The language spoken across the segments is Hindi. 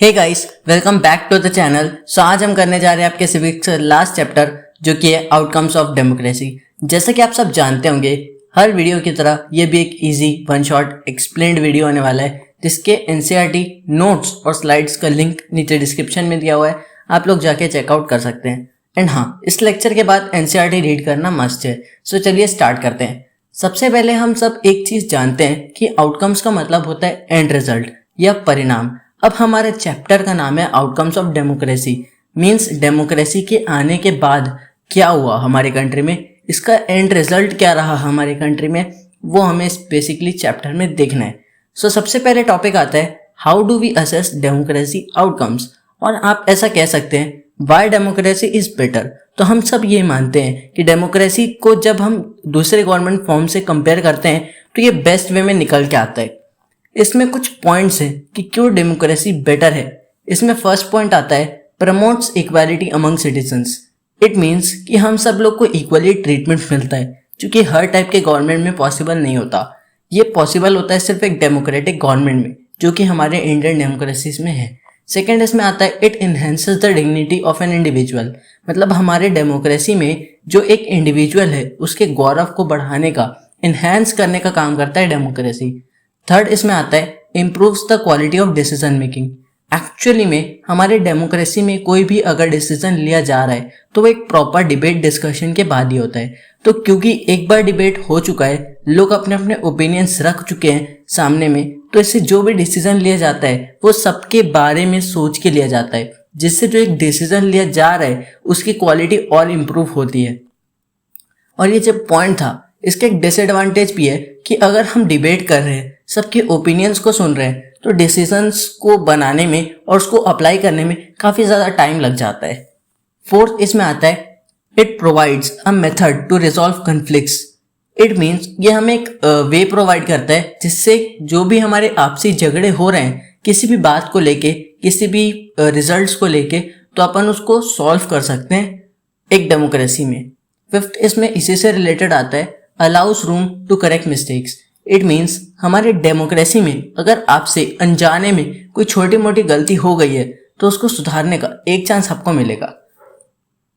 Hey guys, welcome back to the channel. So आज हम करने जा रहे हैं आपके सिविक्स लास्ट चैप्टर जो कि है आउटकम्स ऑफ डेमोक्रेसी। जैसा कि आप सब जानते होंगे, हर वीडियो की तरह ये भी एक easy one shot explained video होने वाला है जिसके एनसीईआरटी नोट्स और स्लाइड्स का लिंक नीचे डिस्क्रिप्शन में दिया हुआ है, आप लोग जाके चेकआउट कर सकते हैं। एंड हाँ, इस लेक्चर के बाद एनसीईआरटी रीड करना मस्ट है। सो चलिए स्टार्ट करते हैं। सबसे पहले हम सब एक चीज जानते हैं कि आउटकम्स का मतलब होता है एंड रिजल्ट या परिणाम। अब हमारे चैप्टर का नाम है outcomes of democracy, means democracy के आने के बाद क्या हुआ हमारे कंट्री में, इसका एंड रिजल्ट क्या रहा हमारे कंट्री में, वो हमें बेसिकली चैप्टर में देखना है। सो सबसे पहले टॉपिक आता है how do we assess democracy outcomes. और आप ऐसा कह सकते हैं वाई डेमोक्रेसी इज बेटर। तो हम सब ये मानते हैं कि डेमोक्रेसी को जब हम दूसरे गवर्नमेंट फॉर्म से कंपेयर करते हैं तो ये बेस्ट वे में निकल के आता है। इसमें कुछ पॉइंट्स हैं कि क्यों डेमोक्रेसी बेटर है। इसमें फर्स्ट पॉइंट आता है promotes equality among citizens. It means कि हम सब लोग को इक्वली ट्रीटमेंट मिलता है, क्योंकि हर टाइप के गवर्नमेंट में पॉसिबल नहीं होता। ये पॉसिबल होता है सिर्फ एक डेमोक्रेटिक गवर्नमेंट में, जो कि हमारे इंडियन डेमोक्रेसीज में है। सेकेंड इसमें आता है it enhances the dignity of an individual. मतलब हमारे डेमोक्रेसी में जो एक इंडिविजुअल है उसके गौरव को बढ़ाने का, इन्हेंस करने का काम करता है डेमोक्रेसी। थर्ड इसमें आता है improves the quality of decision making. Actually में हमारे डेमोक्रेसी में कोई भी अगर डिसीजन लिया जा रहा है तो वो एक प्रॉपर डिबेट डिस्कशन के बाद ही होता है। तो क्योंकि एक बार डिबेट हो चुका है, लोग अपने अपने ओपिनियंस रख चुके हैं सामने में, तो इससे जो भी डिसीजन लिया जाता है वो सबके बारे में सोच के लिया जाता है, जिससे जो एक डिसीजन लिया जा रहा है उसकी क्वालिटी और इम्प्रूव होती है। और ये जो पॉइंट था, इसका एक डिसएडवांटेज भी है कि अगर हम डिबेट कर रहे हैं, सबके ओपिनियंस को सुन रहे हैं, तो डिसीजंस को बनाने में और उसको अप्लाई करने में काफ़ी ज़्यादा टाइम लग जाता है। फोर्थ इसमें आता है it provides a method to resolve conflicts. It means ये हमें एक वे प्रोवाइड करता है जिससे जो भी हमारे आपसी झगड़े हो रहे हैं किसी भी बात को लेके, किसी भी रिजल्ट्स को लेके, तो अपन उसको सॉल्व कर सकते हैं एक डेमोक्रेसी में। फिफ्थ इसमें इसी से रिलेटेड आता है allows room to correct mistakes. It means हमारे डेमोक्रेसी में अगर आपसे अनजाने में कोई छोटी मोटी गलती हो गई है तो उसको सुधारने का एक चांस आपको मिलेगा।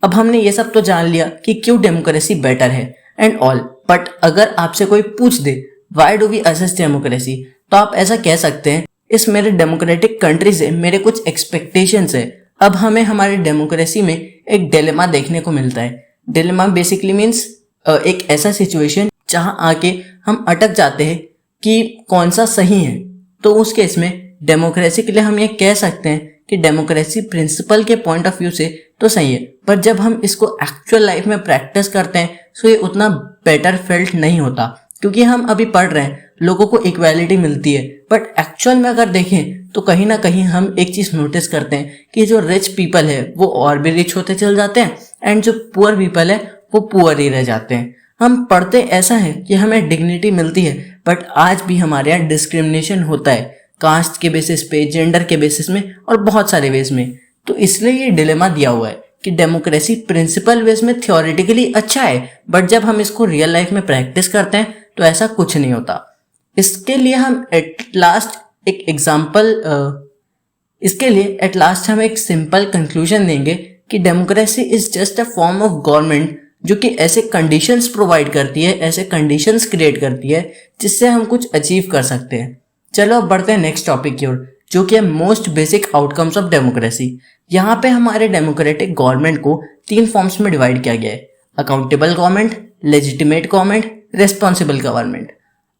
अब हमने ये सब तो जान लिया कि क्यों डेमोक्रेसी बेटर है एंड ऑल, बट अगर आपसे कोई पूछ दे why do we assess democracy, तो आप ऐसा कह सकते हैं इस मेरे डेमोक्रेटिक कंट्री से मेरे कुछ एक्सपेक्टेशंस है। अब हमें हमारे डेमोक्रेसी में एक डिलेमा देखने को मिलता है। डिलेमा बेसिकली मीन्स एक ऐसा सिचुएशन जहां आके हम अटक जाते हैं कि कौन सा सही है। तो उस केस में डेमोक्रेसी के लिए हम ये कह सकते हैं कि डेमोक्रेसी प्रिंसिपल के पॉइंट ऑफ व्यू से तो सही है, पर जब हम इसको एक्चुअल लाइफ में प्रैक्टिस करते हैं तो ये उतना बेटर फेल्ट नहीं होता, क्योंकि हम अभी पढ़ रहे हैं लोगों को इक्वालिटी मिलती है, बट एक्चुअल में अगर देखें तो कहीं ना कहीं हम एक चीज नोटिस करते हैं कि जो रिच पीपल है वो और भी रिच होते चल जाते हैं एंड जो पुअर पीपल है वो पुअर ही रह जाते हैं। हम पढ़ते ऐसा है कि हमें डिग्निटी मिलती है, बट आज भी हमारे यहाँ डिस्क्रिमिनेशन होता है कास्ट के बेसिस पे, जेंडर के बेसिस में और बहुत सारे वेज में। तो इसलिए ये डिलेमा दिया हुआ है कि डेमोक्रेसी प्रिंसिपल वेज में थियोरेटिकली अच्छा है, बट जब हम इसको रियल लाइफ में प्रैक्टिस करते हैं तो ऐसा कुछ नहीं होता। इसके लिए हम एट लास्ट हम एक सिंपल कंक्लूजन देंगे कि democracy is just a form of government जो कि ऐसे कंडीशंस प्रोवाइड करती है, ऐसे कंडीशंस क्रिएट करती है जिससे हम कुछ अचीव कर सकते हैं। चलो अब बढ़ते हैं नेक्स्ट टॉपिक की ओर, जो कि है most basic outcomes of democracy. यहाँ पे हमारे डेमोक्रेटिक गवर्नमेंट को 3 फॉर्म्स में डिवाइड किया गया है: accountable government, legitimate government, responsible government.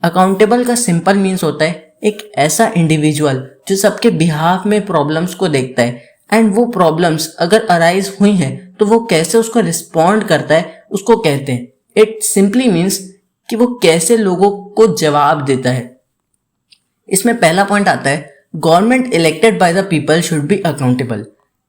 Accountable का सिंपल मीन्स होता है एक ऐसा इंडिविजुअल जो सबके बिहाफ में प्रॉब्लम्स को देखता है एंड वो प्रॉब्लम्स अगर अराइज हुई हैं तो वो कैसे उसको रिस्पॉन्ड करता है उसको कहते हैं। इट सिंपली मीन्स कि वो कैसे लोगों को जवाब देता है। इसमें पहला पॉइंट आता है government elected by the people should be accountable.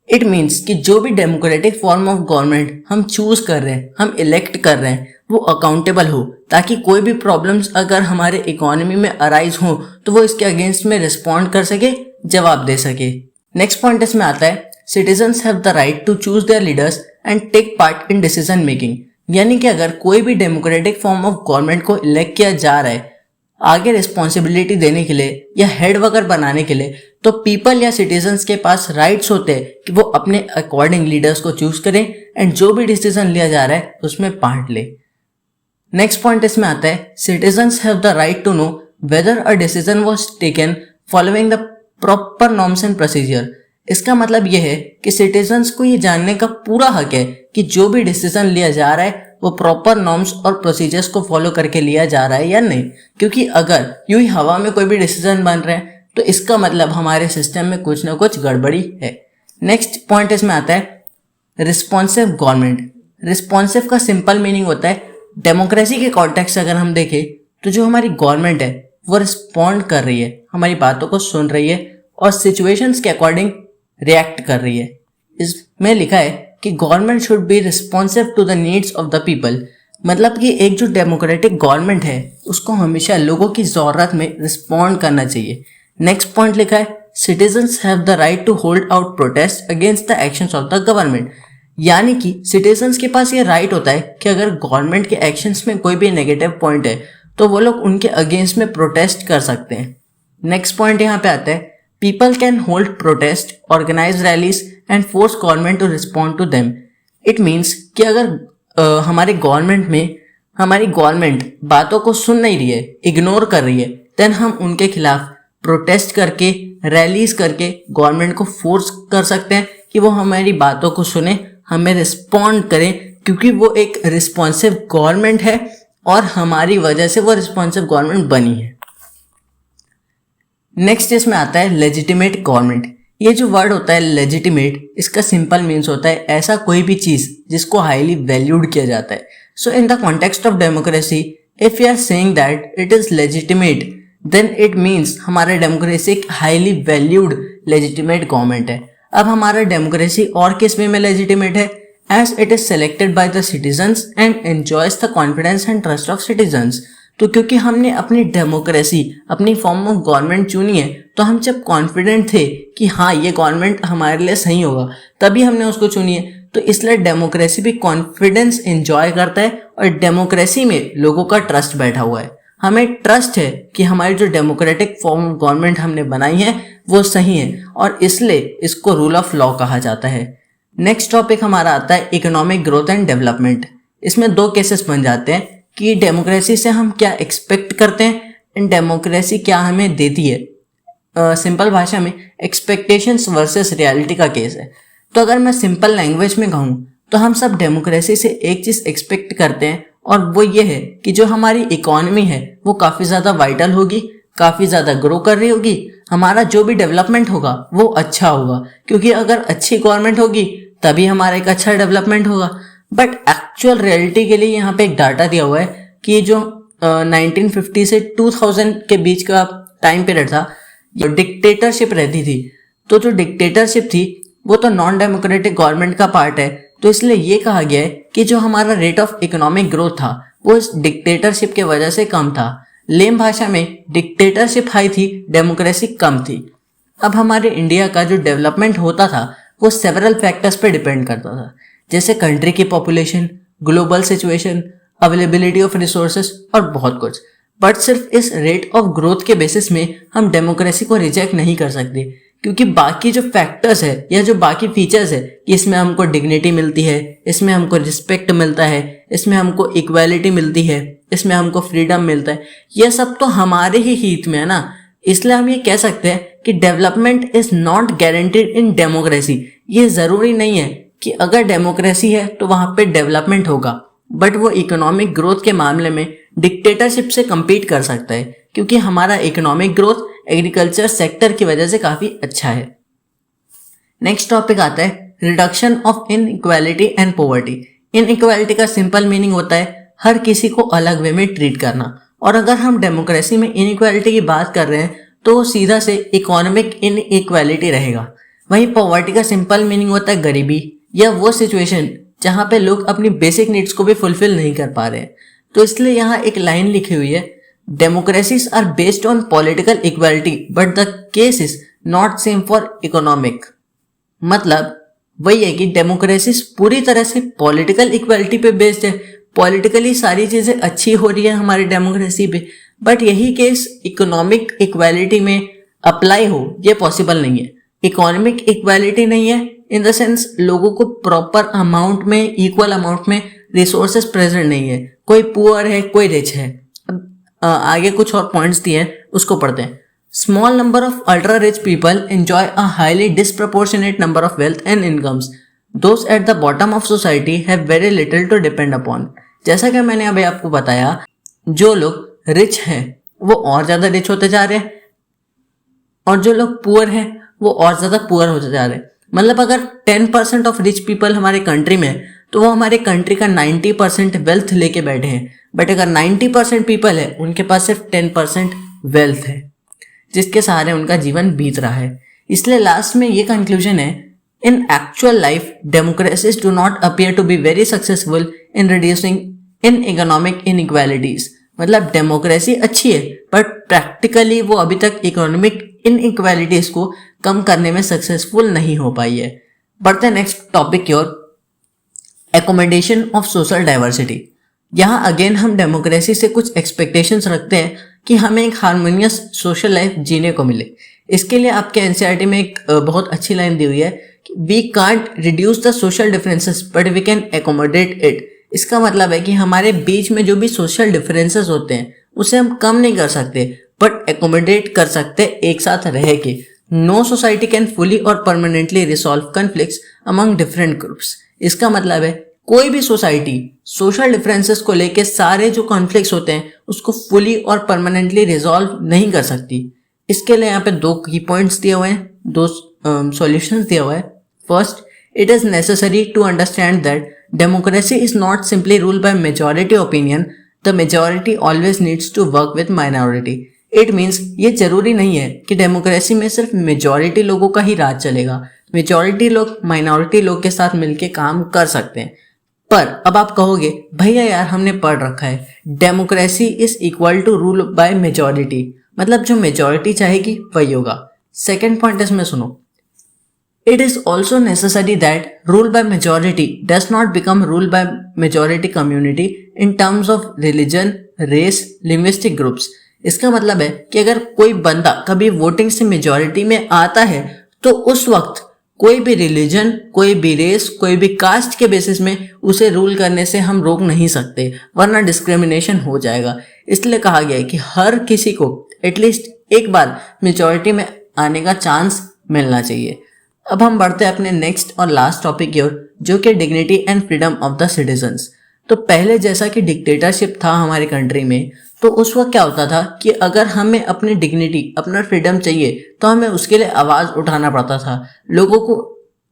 It means कि जो भी डेमोक्रेटिक फॉर्म ऑफ गवर्नमेंट हम चूज कर रहे हैं, हम इलेक्ट कर रहे हैं, वो अकाउंटेबल हो, ताकि कोई भी प्रॉब्लम्स अगर हमारे इकोनॉमी में अराइज हो तो वो इसके अगेंस्ट में रिस्पॉन्ड कर सके, जवाब दे सके। नेक्स्ट पॉइंट इसमें आता है citizens have the right to choose their leaders and take part in decision making. यानी कि अगर कोई भी डेमोक्रेटिक फॉर्म ऑफ गवर्नमेंट को इलेक्ट किया जा रहा है आगे रिस्पॉन्सिबिलिटी देने के लिए या हेड वर्कर बनाने के लिए, तो पीपल या सिटीजन्स के पास राइट्स होते हैं कि वो अपने अकॉर्डिंग लीडर्स को चूज करें एंड जो भी डिसीजन लिया जा रहा है उसमें पार्ट ले। नेक्स्ट पॉइंट इसमें आता है, citizens have the right to know whether a decision was taken following the proper norms and procedure. इसका मतलब यह है कि सिटीजन्स को ये जानने का पूरा हक है कि जो भी डिसीजन लिया जा रहा है वो प्रॉपर नॉर्म्स और प्रोसीजर्स को फॉलो करके लिया जा रहा है या नहीं, क्योंकि अगर यूं ही हवा में कोई भी डिसीजन बन रहे हैं तो इसका मतलब हमारे सिस्टम में कुछ ना कुछ गड़बड़ी है। नेक्स्ट पॉइंट इसमें आता है रिस्पॉन्सिव गवर्नमेंट। रिस्पॉन्सिव का सिंपल मीनिंग होता है, डेमोक्रेसी के कॉन्टेक्स्ट से अगर हम देखें तो जो हमारी गवर्नमेंट है वो रिस्पॉन्ड कर रही है, हमारी बातों को सुन रही है और सिचुएशंस के अकॉर्डिंग रिएक्ट कर रही है। इसमें लिखा है कि government should be responsive to the needs of the people, मतलब कि एक जो डेमोक्रेटिक गवर्नमेंट है उसको हमेशा लोगों की ज़रूरत में रिस्पॉन्ड करना चाहिए। नेक्स्ट पॉइंट लिखा है, citizens have the right to hold out protest against the actions of the government, यानी कि सिटीजन्स के पास ये राइट होता है कि अगर गवर्नमेंट के एक्शंस में कोई भी नेगेटिव पॉइंट है तो वो लोग उनके अगेंस्ट में प्रोटेस्ट कर सकते हैं। नेक्स्ट पॉइंट यहाँ पे आता है, people can hold protest, organise rallies and force government to respond to them. It means कि अगर हमारे गवर्नमेंट में हमारी गवर्नमेंट बातों को सुन नहीं रही है, इग्नोर कर रही है, देन हम उनके खिलाफ प्रोटेस्ट करके, रैलीज करके गवर्नमेंट को फोर्स कर सकते हैं कि वो हमारी बातों को सुने, हमें रिस्पॉन्ड करें, क्योंकि वो एक रिस्पॉन्सिव गवर्नमेंट है और हमारी वजह से वो रिस्पॉन्सिव गवर्नमेंट बनी है। नेक्स्ट इसमें आता है लेजिटिमेट गवर्नमेंट। ये जो वर्ड होता है लेजिटिमेट, इसका सिंपल मीन्स होता है ऐसा कोई भी चीज जिसको हाईली वैल्यूड किया जाता है। So in the context of democracy, if you are saying that it is legitimate, then it means हमारा डेमोक्रेसी एक हाईली वैल्यूड लेजिटिमेट गवर्नमेंट है। अब हमारा डेमोक्रेसी और किस वे में लेजिटिमेट है, as it is selected by the citizens and enjoys the confidence and trust of citizens. तो क्योंकि हमने अपनी डेमोक्रेसी, अपनी फॉर्म ऑफ गवर्नमेंट चुनी है, तो हम जब कॉन्फिडेंट थे कि हाँ ये गवर्नमेंट हमारे लिए सही होगा, तभी हमने उसको चुनी है। तो इसलिए डेमोक्रेसी भी कॉन्फिडेंस एंजॉय करता है और डेमोक्रेसी में लोगों का ट्रस्ट बैठा हुआ है। हमें ट्रस्ट है कि हमारी जो डेमोक्रेटिक फॉर्म ऑफ गवर्नमेंट हमने बनाई है वो सही है और इसलिए इसको रूल ऑफ लॉ कहा जाता है। नेक्स्ट टॉपिक हमारा आता है इकोनॉमिक ग्रोथ एंड डेवलपमेंट। इसमें दो केसेस बन जाते हैं कि डेमोक्रेसी से हम क्या एक्सपेक्ट करते हैं एंड डेमोक्रेसी क्या हमें देती है। सिंपल भाषा में एक्सपेक्टेशंस वर्सेस रियलिटी का केस है। तो अगर मैं सिंपल लैंग्वेज में कहूँ तो हम सब डेमोक्रेसी से एक चीज़ एक्सपेक्ट करते हैं और वो ये है कि जो हमारी इकोनॉमी है वो काफ़ी ज़्यादा वाइटल होगी, काफ़ी ज़्यादा ग्रो कर रही होगी, हमारा जो भी डेवलपमेंट होगा वो अच्छा होगा, क्योंकि अगर अच्छी गवर्नमेंट होगी तभी हमारा एक अच्छा डेवलपमेंट होगा। बट एक्चुअल रियलिटी के लिए यहाँ पे एक डाटा दिया हुआ है कि जो 1950 से 2000 के बीच का टाइम पीरियड था, जो डिक्टेटरशिप रहती थी, तो जो डिक्टेटरशिप थी वो तो नॉन डेमोक्रेटिक गवर्नमेंट का पार्ट है। तो इसलिए ये कहा गया है कि जो हमारा रेट ऑफ इकोनॉमिक ग्रोथ था वो इस डिक्टेटरशिप के वजह से कम था। लेम भाषा में डिक्टेटरशिप हाई थी, डेमोक्रेसी कम थी। अब हमारे इंडिया का जो डेवलपमेंट होता था वो सेवरल फैक्टर्स पे डिपेंड करता था, जैसे कंट्री की population, global situation, availability of resources और बहुत कुछ। बट सिर्फ इस रेट ऑफ ग्रोथ के बेसिस में हम डेमोक्रेसी को रिजेक्ट नहीं कर सकते, क्योंकि बाकी जो फैक्टर्स है या जो बाकी फीचर्स है कि इसमें हमको डिग्निटी मिलती है, इसमें हमको रिस्पेक्ट मिलता है, इसमें हमको इक्वालिटी मिलती है, इसमें हमको फ्रीडम मिलता है, ये सब तो हमारे ही हित में है ना। इसलिए हम ये कह सकते हैं कि development is not guaranteed in democracy. ये ज़रूरी नहीं है कि अगर डेमोक्रेसी है तो वहाँ पे डेवलपमेंट होगा, बट वो इकोनॉमिक ग्रोथ के मामले में डिक्टेटरशिप से कम्पीट कर सकता है, क्योंकि हमारा इकोनॉमिक ग्रोथ एग्रीकल्चर सेक्टर की वजह से काफ़ी अच्छा है। नेक्स्ट टॉपिक आता है reduction of inequality and poverty. Inequality का सिंपल मीनिंग होता है हर किसी को अलग वे में ट्रीट करना, और अगर हम डेमोक्रेसी में इनइक्वालिटी की बात कर रहे हैं तो सीधा से इकोनॉमिक इनइक्वालिटी रहेगा। वहीं पॉवर्टी का सिंपल मीनिंग होता है गरीबी या वो सिचुएशन जहाँ पे लोग अपनी बेसिक नीड्स को भी फुलफिल नहीं कर पा रहे हैं। तो इसलिए यहाँ एक लाइन लिखी हुई है, democracies are based on political equality but the case is not same for economic. मतलब वही है कि डेमोक्रेसीज पूरी तरह से पॉलिटिकल इक्वालिटी पे बेस्ड है, पॉलिटिकली सारी चीज़ें अच्छी हो रही है हमारी डेमोक्रेसी पे, बट यही केस इकोनॉमिक इक्वालिटी में अप्लाई हो ये पॉसिबल नहीं है। इकोनॉमिक इक्वालिटी नहीं है इन द सेंस लोगों को प्रॉपर अमाउंट में, इक्वल अमाउंट में रिसोर्सेस प्रेजेंट नहीं है, कोई पुअर है कोई रिच है। आगे कुछ और पॉइंट्स दिए हैं उसको पढ़ते हैं। Small number of ultra rich people enjoy a highly disproportionate number of wealth and incomes, those at the bottom of society have very little to depend upon. जैसा कि मैंने अभी आपको बताया, जो लोग रिच हैं वो और ज्यादा रिच होते जा रहे हैं और जो लोग पुअर हैं वो और ज्यादा पुअर होते जा रहे हैं। मतलब अगर 10% ऑफ रिच पीपल हमारे कंट्री में है तो वो हमारे कंट्री का 90% वेल्थ लेके बैठे हैं, बट अगर 90% पीपल है उनके पास सिर्फ 10% वेल्थ है जिसके सहारे उनका जीवन बीत रहा है। इसलिए लास्ट में ये कंक्लूजन है, in actual life democracies do not appear to be very successful in reducing in economic inequalities. मतलब डेमोक्रेसी अच्छी है बट प्रैक्टिकली वो अभी तक इकोनॉमिक इनइक्वालिटीज को कम करने में सक्सेसफुल नहीं हो पाई है। बढ़ते हैं नेक्स्ट टॉपिक की ओर, एकोमोडेशन ऑफ सोशल डाइवर्सिटी। यहाँ अगेन हम डेमोक्रेसी से कुछ एक्सपेक्टेशंस रखते हैं कि हमें एक हार्मोनियस सोशल लाइफ जीने को मिले। इसके लिए आपके एनसीईआरटी में एक बहुत अच्छी लाइन दी हुई है, we can't reduce the social differences but we can accommodate it. इसका मतलब है कि हमारे बीच में जो भी सोशल डिफरेंसेस होते हैं उसे हम कम नहीं कर सकते बट एकोमोडेट कर सकते एक साथ रह के। नो सोसाइटी कैन फुली और permanently resolve conflicts among different groups. इसका मतलब है कोई भी सोसाइटी सोशल डिफरेंसेस को लेके सारे जो कॉन्फ्लिक्ट्स होते हैं उसको फुली और परमानेंटली रिजॉल्व नहीं कर सकती। इसके लिए यहाँ पे 2 की पॉइंट्स दिए हुए हैं, 2 सॉल्यूशंस दिया हुआ है। First, it is necessary to understand that democracy is not simply ruled by majority opinion, the majority always needs to work with minority. It means ये जरूरी नहीं है कि डेमोक्रेसी में सिर्फ मेजॉरिटी लोगों का ही राज चलेगा। मेजॉरिटी लोग माइनॉरिटी लोग के साथ मिलके काम कर सकते हैं। पर अब आप कहोगे भैया यार हमने पढ़ रखा है democracy is equal to rule by majority, मतलब जो मेजॉरिटी चाहेगी वही होगा। सेकेंड पॉइंट इसमें सुनो, it is also necessary that rule by majority does not become rule by majority community in terms of religion, race, linguistic groups. इसका मतलब है कि अगर कोई बंदा कभी वोटिंग से मेजॉरिटी में आता है तो उस वक्त कोई भी रिलीजन, कोई भी रेस, कोई भी कास्ट के बेसिस में उसे रूल करने से हम रोक नहीं सकते, वरना डिस्क्रिमिनेशन हो जाएगा। इसलिए कहा गया है कि हर किसी को एटलीस्ट एक बार मेजॉरिटी में आने का चांस मिलना चाहिए। अब हम बढ़ते हैं अपने नेक्स्ट और लास्ट टॉपिक की ओर, जो कि dignity and freedom of the citizens. तो पहले जैसा कि डिक्टेटरशिप था हमारे कंट्री में, तो उस वक्त क्या होता था कि अगर हमें अपनी डिग्निटी, अपना फ्रीडम चाहिए तो हमें उसके लिए आवाज उठाना पड़ता था, लोगों को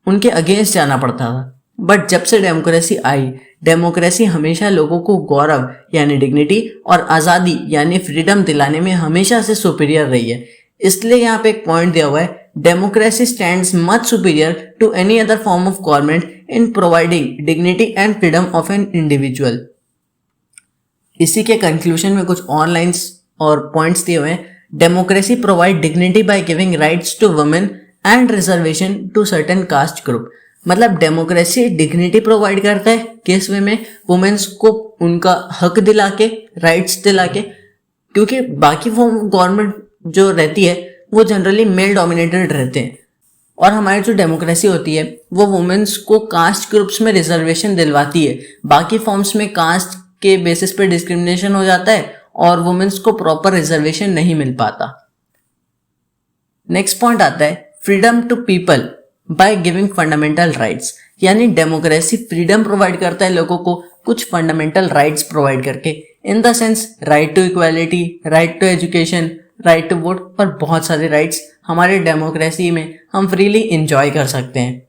उनके अगेंस्ट जाना पड़ता था। बट जब से डेमोक्रेसी आई, डेमोक्रेसी हमेशा लोगों को गौरव यानी डिग्निटी और आज़ादी यानी फ्रीडम दिलाने में हमेशा से सुपीरियर रही है। इसलिए यहाँ पे एक पॉइंट दिया हुआ है, democracy stands much superior to any other form of government in providing dignity and freedom of an individual. इसी के कंक्लूजन में कुछ ऑनलाइंस और पॉइंट्स दिए हुए हैं। Democracy provide dignity by giving rights to women and reservation to certain caste group. मतलब डेमोक्रेसी डिग्निटी प्रोवाइड करता है किस वे में, वुमेन्स को उनका हक दिला के, राइट्स दिला के, क्योंकि बाकी फॉर्म गवर्नमेंट जो रहती है वो जनरली मेल डोमिनेटेड रहते हैं और हमारी जो डेमोक्रेसी होती है वो वुमेन्स को कास्ट ग्रुप्स में रिजर्वेशन दिलवाती है। बाकी फॉर्म्स में कास्ट के बेसिस पे डिस्क्रिमिनेशन हो जाता है और वुमेन्स को प्रॉपर रिजर्वेशन नहीं मिल पाता। नेक्स्ट पॉइंट आता है freedom to people by giving fundamental rights. यानी डेमोक्रेसी फ्रीडम प्रोवाइड करता है लोगों को कुछ फंडामेंटल राइट्स प्रोवाइड करके, in the sense right to equality, right to education, right to vote और बहुत सारे राइट्स हमारे डेमोक्रेसी में हम फ्रीली एंजॉय कर सकते हैं।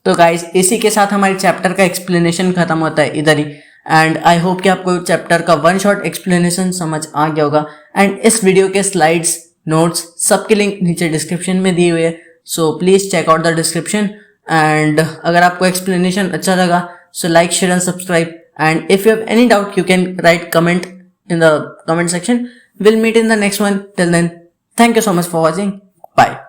तो गाइज इसी के साथ हमारे चैप्टर का एक्सप्लेनेशन खत्म होता है इधर ही। एंड आई होप कि आपको चैप्टर का वन शॉट एक्सप्लेनेशन समझ आ गया होगा। एंड इस वीडियो के स्लाइड्स, नोट्स सबके लिंक नीचे डिस्क्रिप्शन में दिए हुए है, so please check out the description. And अगर आपको एक्सप्लेनेशन अच्छा लगा so like, share and subscribe. And if you have any doubt you can write comment in the comment section. We'll meet in the next one. Till then, thank you so much for watching. Bye.